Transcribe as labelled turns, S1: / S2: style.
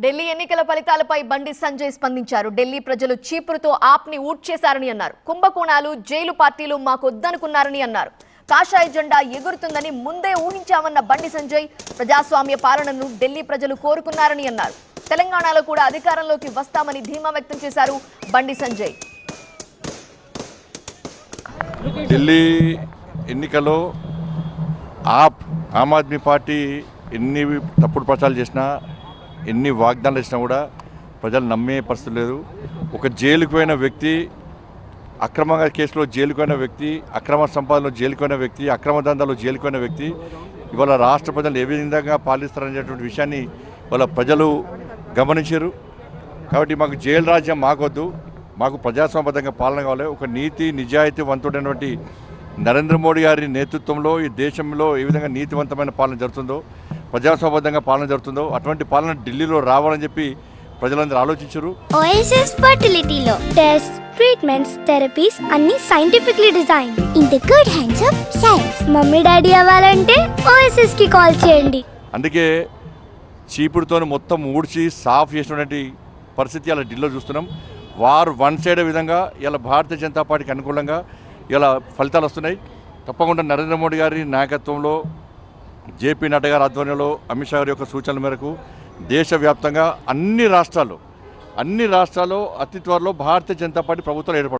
S1: ఢిల్లీ ఎన్నికల ఫలితాలపై బండి సంజయ్ స్పందించారు. ఢిల్లీ ప్రజలు చీపురుతో ఆప్ని ఊడ్చేశారని అన్నారు. కుంభకోణాలు, జైలు పార్టీలు మాకొద్దనుకున్నారని అన్నారు. కాషాయ జెండా ఎగురుతుందని ముందే ఊహించామన్న బండి సంజయ్ ప్రజాస్వామ్య పాలనను ఢిల్లీ ప్రజలు కోరుకున్నారని అన్నారు. తెలంగాణలో కూడా అధికారంలోకి వస్తామని ధీమా వ్యక్తం చేశారు బండి సంజయ్.
S2: ఢిల్లీ ఎన్నికల్లో ఆమ్ ఆద్మీ పార్టీ ఎన్ని తప్పుడు ప్రచారాలు చేసినా, ఎన్ని వాగ్దానాలు ఇచ్చినా కూడా ప్రజలు నమ్మే పరిస్థితి లేదు. ఒక జైలుకు పోయిన వ్యక్తి, అక్రమంగా కేసులో జైలుకు పోయిన వ్యక్తి, అక్రమ సంపాదనలో జైలుకు పోయిన వ్యక్తి, అక్రమ దందాలో జైలుకు పోయిన వ్యక్తి ఇవాళ రాష్ట్ర ప్రజలు ఏ విధంగా పాలిస్తారనేటువంటి విషయాన్ని ఇవాళ ప్రజలు గమనించారు. కాబట్టి మాకు జైలు రాజ్యం మాకొద్దు, మాకు ప్రజాస్వామ్యబద్ధంగా పాలన కావాలి. ఒక నీతి నిజాయితీవంతుడైనటువంటి నరేంద్ర మోడీ గారి నేతృత్వంలో ఈ దేశంలో ఏ విధంగా నీతివంతమైన పాలన జరుగుతుందో, ప్రజాస్వామ్యబద్ధంగా పాలన జరుగుతుందో అటువంటి పాలన ఢిల్లీలో రావాలని చెప్పి ప్రజలందరూ ఆలోచించారు.
S3: ఓఎస్ఎస్ ఫర్టిలిటీలో టెస్ట్, ట్రీట్మెంట్స్, థెరపీస్ అన్ని scientifically design in the good hands of science. Mummy daddy అవ్వాలంటే ఓఎస్ఎస్ కి కాల్ చేయండి.
S2: అందుకే చీపుడుతో మొత్తం ఊడ్చి సాఫ్ చేసినటువంటి పరిస్థితి ఇలా ఢిల్లీలో చూస్తున్నాం. వారు వన్ సైడ్ విధంగా ఇలా భారతీయ జనతా పార్టీకి అనుకూలంగా ఇలా ఫలితాలు వస్తున్నాయి. తప్పకుండా నరేంద్ర మోడీ గారి నాయకత్వంలో, జేపీ నడ్డా గారి ఆధ్వర్యంలో, అమిత్ షా గారి యొక్క సూచనల మేరకు దేశవ్యాప్తంగా అన్ని రాష్ట్రాల్లో అతి త్వరలో భారతీయ జనతా పార్టీ ప్రభుత్వాలు ఏర్పడుతుంది.